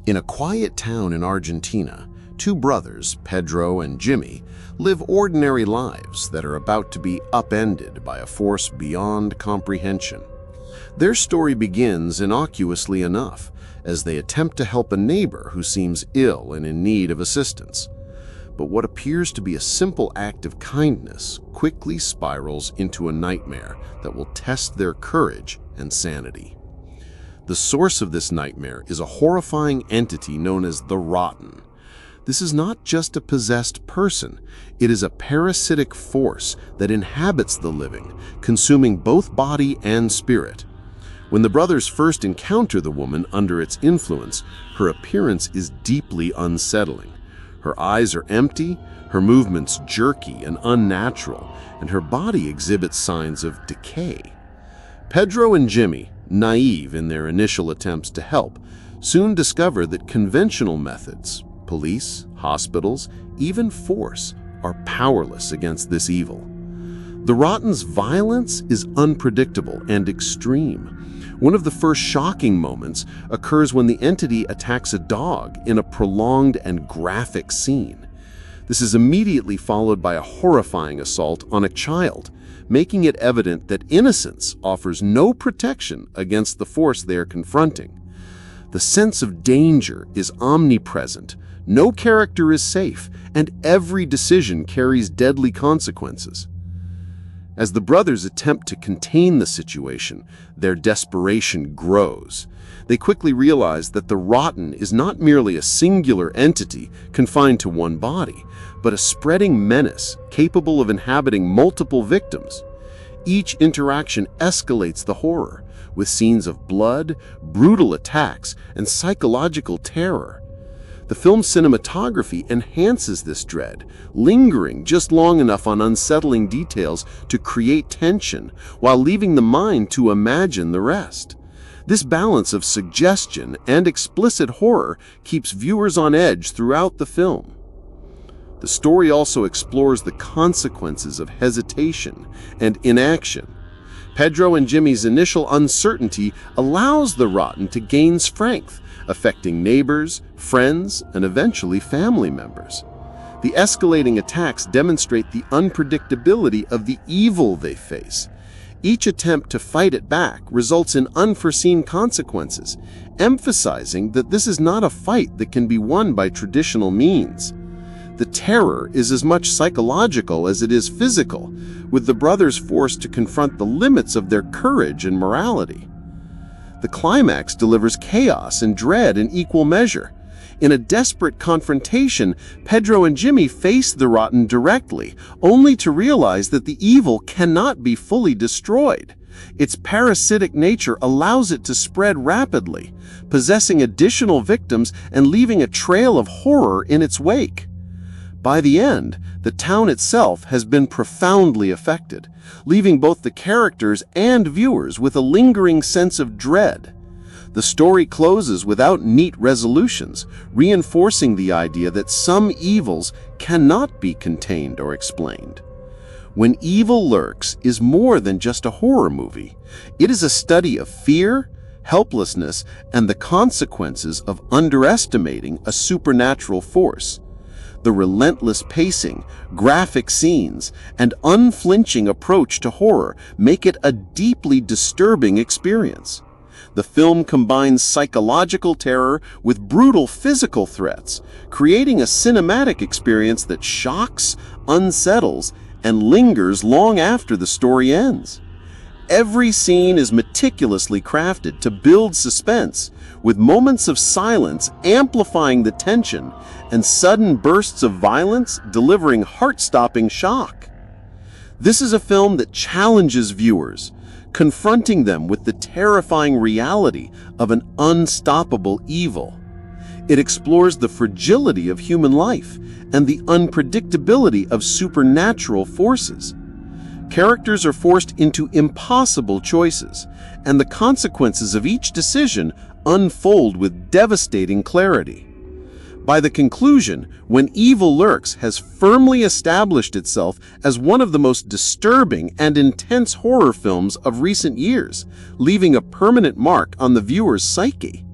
In a quiet town in Argentina, two brothers, Pedro and Jimmy, live ordinary lives that are about to be upended by a force beyond comprehension. Their story begins innocuously enough, as they attempt to help a neighbor who seems ill and in need of assistance. But what appears to be a simple act of kindness quickly spirals into a nightmare that will test their courage and sanity. The source of this nightmare is a horrifying entity known as the Rotten. This is not just a possessed person, it is a parasitic force that inhabits the living, consuming both body and spirit. When the brothers first encounter the woman under its influence, her appearance is deeply unsettling. Her eyes are empty, her movements jerky and unnatural, and her body exhibits signs of decay. Pedro and Jimmy, naive in their initial attempts to help, soon discover that conventional methods, police, hospitals, even force, are powerless against this evil. The Rotten's violence is unpredictable and extreme. One of the first shocking moments occurs when the entity attacks a dog in a prolonged and graphic scene. This is immediately followed by a horrifying assault on a child, making it evident that innocence offers no protection against the force they are confronting. The sense of danger is omnipresent, no character is safe, and every decision carries deadly consequences. As the brothers attempt to contain the situation, their desperation grows. They quickly realize that the Rotten is not merely a singular entity confined to one body, but a spreading menace capable of inhabiting multiple victims. Each interaction escalates the horror, with scenes of blood, brutal attacks, and psychological terror. The film's cinematography enhances this dread, lingering just long enough on unsettling details to create tension, while leaving the mind to imagine the rest. This balance of suggestion and explicit horror keeps viewers on edge throughout the film. The story also explores the consequences of hesitation and inaction. Pedro and Jimmy's initial uncertainty allows the Rotten to gain strength, affecting neighbors, friends, and eventually family members. The escalating attacks demonstrate the unpredictability of the evil they face. Each attempt to fight it back results in unforeseen consequences, emphasizing that this is not a fight that can be won by traditional means. The terror is as much psychological as it is physical, with the brothers forced to confront the limits of their courage and morality. The climax delivers chaos and dread in equal measure. In a desperate confrontation, Pedro and Jimmy face the Rotten directly, only to realize that the evil cannot be fully destroyed. Its parasitic nature allows it to spread rapidly, possessing additional victims and leaving a trail of horror in its wake. By the end, the town itself has been profoundly affected, leaving both the characters and viewers with a lingering sense of dread. The story closes without neat resolutions, reinforcing the idea that some evils cannot be contained or explained. When Evil Lurks is more than just a horror movie, it is a study of fear, helplessness, and the consequences of underestimating a supernatural force. The relentless pacing, graphic scenes, and unflinching approach to horror make it a deeply disturbing experience. The film combines psychological terror with brutal physical threats, creating a cinematic experience that shocks, unsettles, and lingers long after the story ends. Every scene is meticulously crafted to build suspense, with moments of silence amplifying the tension and sudden bursts of violence delivering heart-stopping shock. This is a film that challenges viewers, confronting them with the terrifying reality of an unstoppable evil. It explores the fragility of human life and the unpredictability of supernatural forces. Characters are forced into impossible choices, and the consequences of each decision unfold with devastating clarity. By the conclusion, When Evil Lurks has firmly established itself as one of the most disturbing and intense horror films of recent years, leaving a permanent mark on the viewer's psyche.